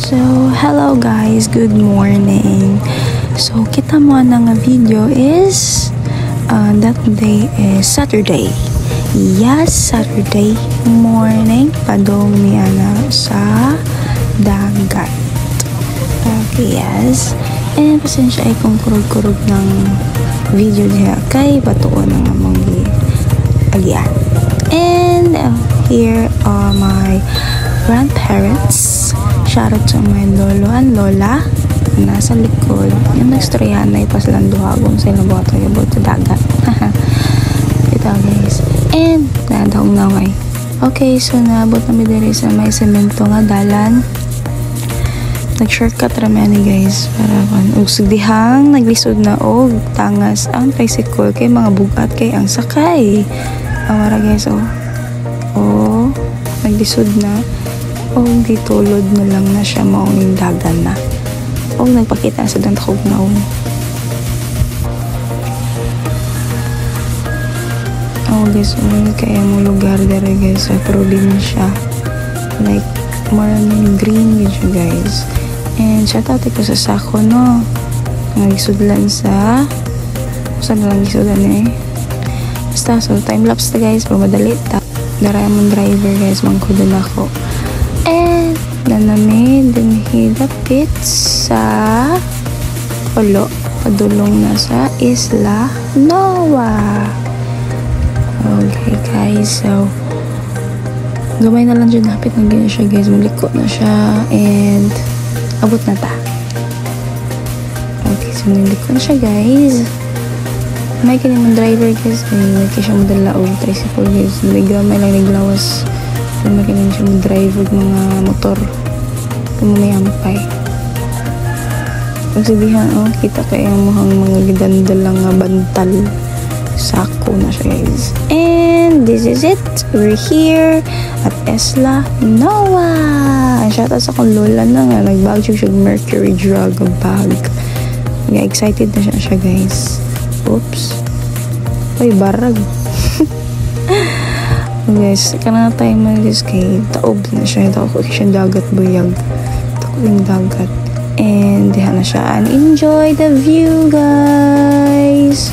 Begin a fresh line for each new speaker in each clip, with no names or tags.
So, hello guys, good morning. So, kita mo na nga video is that day is Saturday. Yes, Saturday morning. Padong mi ana sa dagat. Okay, yes. And pasensya ay kung kurog-kurog ng video diha kay batuon ng among agyan. And here are my grandparents. Shout out to my lolo and lola. Nasa likod. Yung nagstoryahan na ipaslang duhagong sa ilang boto yung boto dagat. Ito guys. And nadahong na ngay. Okay, so naabot na diri sa may semento nga dalan. Nag-shortcut ramani guys. Para ug sugdihang naglisod na og tangas ang tricycle kay mga bugat kay ang sakay. Amara guys, oh, naglisod na. O gitulod na lang na siya maong dagan na. O nagpakita sa dantakog na guys, kaya mo lugar dere guys, probinsya. Like, maraming green video guys. And shout out ko sa Sako, no? Nagisudlan sa saan na lang gisudan basta, so time lapse na guys, pero madali ta. Daramon driver guys, mangkudan ako. And nanami din hidapit sa Polo, padulong na sa Isla Noa. Okay guys, so gamay na lang dyan, hapit na ganyan siya guys, maliko na siya and abot na ta. Okay, so naliko na siya guys. May kanimang driver guys, may siya madala o tricycle guys, may gamay lang naglawas. May kanimang siya mag-drive og mga motor kung may ampay. Pag sabihan, kita kayo muhang mga gidandalang bantal. Sako na siya guys. And this is it. We're here at Isla Noa. Shout out sa akong lola na nga, nagbag siya Mercury drug bag. Excited na siya guys. Oops. Uy, barag. Guys, kana tayo guys kay taob na siya. Taob siya dagat buyag. Taob yung dagat. And diha na siya. And enjoy the view guys.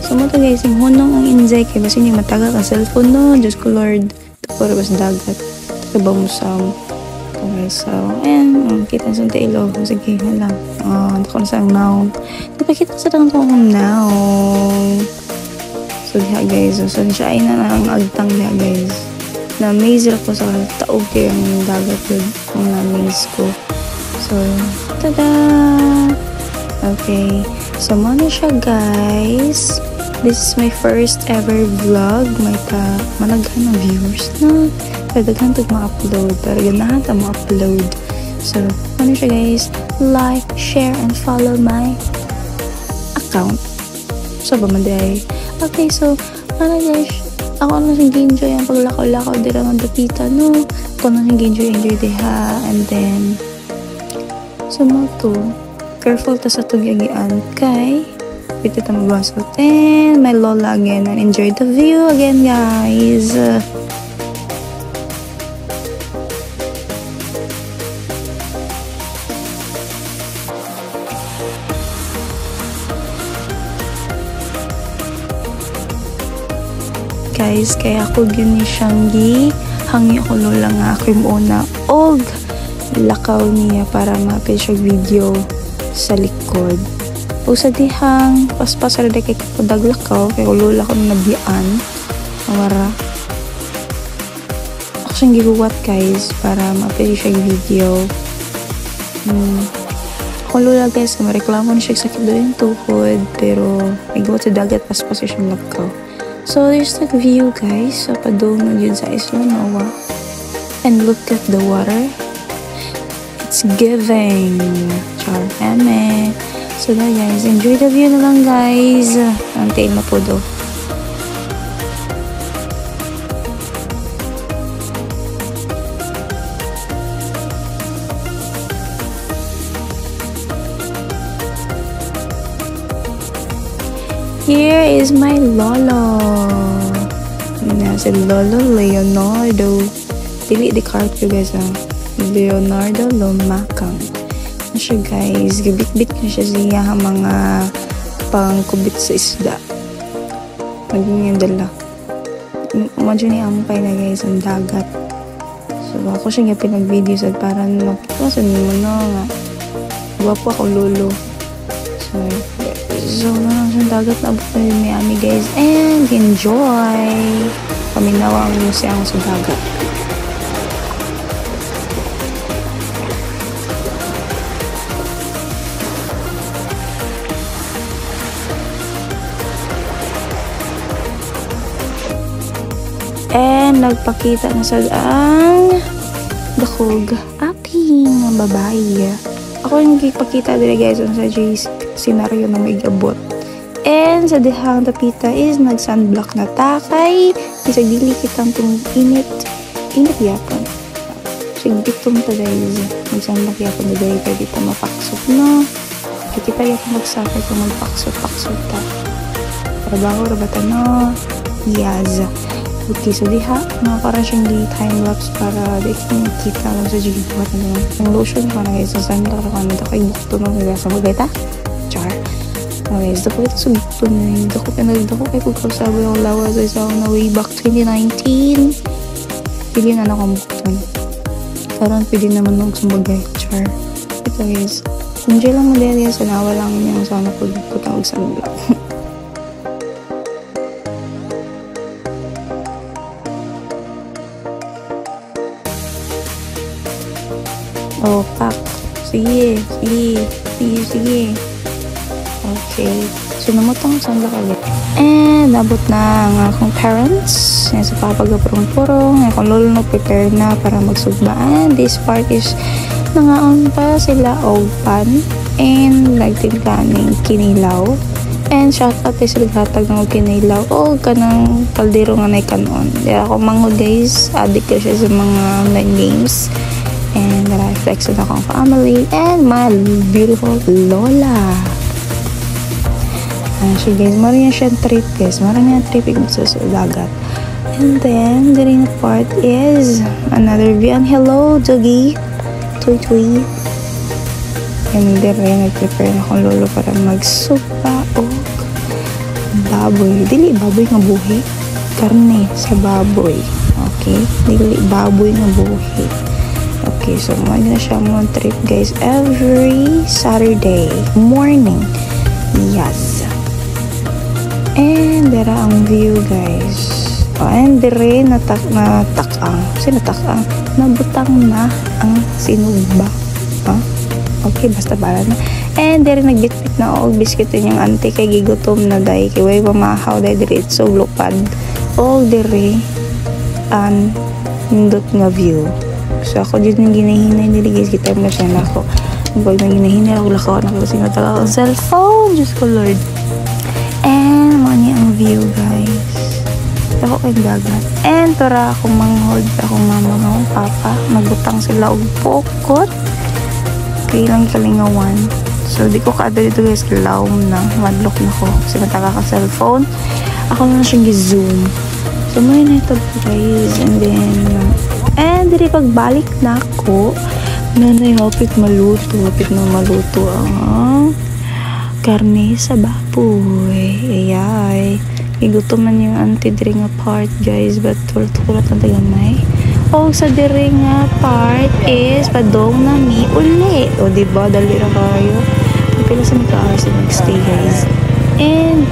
So mo to guys, yung hunong ang injay kay basi niya matagal ka cellphone no. Diyos ko Lord, tapos bas dagat kaba mo sa okay, so and kita sa ilo. Sige, hala. Ako na sa naong napakita sa tang kong naong. So diha guys, so siya ay na ang agtang diha guys. Na-amaze ako sa taog kay ang dagat yun. Ang na-amaze ko. So tada. Okay, so muna siya guys. This is my first ever vlog. May managhan ng viewers na kadaghan tag ma-upload, pero ganahan ta ma-upload. So ano siya guys, like, share and follow my account. So ba manday. Okay, so ano guys, ako na nag-enjoy ang paglakaw-lakaw dira ng dapita no. Ako na nag-enjoy diha. And then so mo to careful ta sa tugyagian kay pwede ta magbasot. And my lola again, and enjoy the view again guys. Guys, kaya ako gini siyang hangi ako lola nga ako yung una og lakaw niya para mapil siya video sa likod. O sa dihang paspas rada kay daglakaw kay lola ko nabian awara ako siyang giguwat guys para mapil siya video. Ako lola guys mareklamo na siya sakit daw yung tuhod pero iguwat sa dagat paspas siyang lakaw. So there's that view guys sa padong na yun sa Isla Noa. And look at the water. It's giving. Char eme. So na guys, enjoy the view na lang guys. Until na po do. here is my lolo. Si Lolo Leonardo. Dili DiCaprio guys Leonardo Lumakang. Siya guys, gabit-bit na siya mga pangkubit sa isda. Maging yung dala. Imagine ampay na guys ang dagat. So ako siya pinag-video sa para mapasan mo na nga. Gwapo ako lolo. So na sa dagat na abot na yung Miami guys. And enjoy! Paminawa ang musayang sa dagat. And nagpakita na sa ang dakog aking babae. Ako yung nagpakita dito guys sa scenario na may abot. And sa dihang tapita is nag-sunblock na takay. Isag dili kitang itong init yapon. Sigitong ta guys. Nag-sunblock yapon na dahil kaya kita mapaksot no. Kaya kita yapon magsakay kung magpaksot ta. Trabaho rabata no. Yes. Okay, so diha, parang siyang di time-lapse para di kita lang sa buhat na yung lotion ko na guys, sa sunblock ko na ito kay bukto nung sa magayta. Char. Okay, so dako ito sa bukto na yun. Dako kay kukasabo yung lawa sa isa na way back 2019. Pili na akong bukto. Karoon pwede naman nung sumagay. Char. Ito guys, enjoy lang mo dahil sa nawa lang yung sana ko tawag sunblock. Oh, pak. Sige. Okay. So, namutang sunblock ulit. And, nabot na ang akong parents. Yan sa papagapurong-purong. Akong lolo no prepare na para magsugbaan. This part is nangaon pa sila og pan. And, nagtingkaning kinilaw. And, shout out tayo sila hatag ng kinilaw. O, kanang kaldero nga na ikanon. Dira ako mangod guys. Addict ko siya sa mga online games. And that I flex with akong family and my beautiful lola. So guys, maraming siyang trip guys. Maraming trip sa dagat. And then, the ring part is another view. And hello, doggy. Tuy. And then, nag-prepare na akong lolo para magsupa o baboy. Dili baboy nga buhi. Karne sa baboy. Okay? Dili baboy nga buhi. Okay, so mag na siya mong trip guys every Saturday morning. Yes. And dera ang view guys. And dere natakang. Nabutang na ang sinugba. Okay, basta bala na. And dere nagbitbit na og biscuit yung auntie kay gigutom na day kay way pamahaw day dere so lupad. Og dere an nindot nga view. So ako dito nang ginahinay nila guys, kita mo siya na ako. Pag nang ginahinay ako lakaw na kasi nataka ang cellphone. Diyos ko Lord. And mani ang view guys. Ako kay dagat. And tora akong manghod, akong mama ng papa. Nagbutang sila og pokot. Kailang kalingawan. So di ko kada dito guys, laom na. Madlock na ko. Kasi nataka ka cellphone. Ako na siyang gi-zoom. So may na ito guys. And diri pagbalik na ako, nanay hapit maluto ang karne sa baboy. Ayay. Igutom man yung auntie diri nga part guys, but tulad ang tagamay. O sa diri nga part is padong na mi uli. O diba, dali ra kayo. Pila sa mag-aaras nag-stay guys. And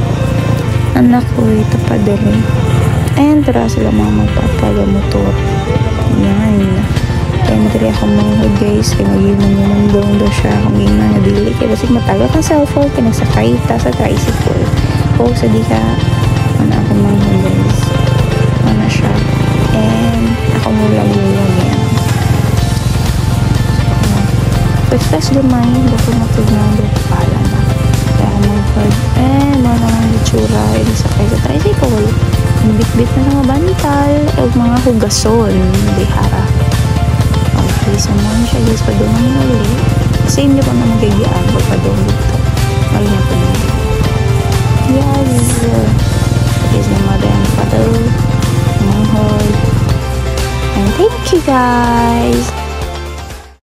anak ko ito pa diri. And tara sila mga magpapagamotor. Yan. And diri ako mga guys, kaya mag-iwan nyo ng daw siya kung gina na dili. Kaya kasi matagal ang cellphone, kaya nagsakay ta sa tricycle. O sa di ka, ako mga guys. Ano siya. And ako mulang-mulang yan. Pagkas lumayin, bako matugnaw doon pala na. Kaya ako mag-pag. And mga naman itsura, sakay sa tricycle. Ang bit-bit na mga bantal o mga hugason, dihara. Okay, so muna siya guys, padungan na ulit. Kasi hindi ko na magigiyaan pag padungan dito. Ay na po na. Yes! guys!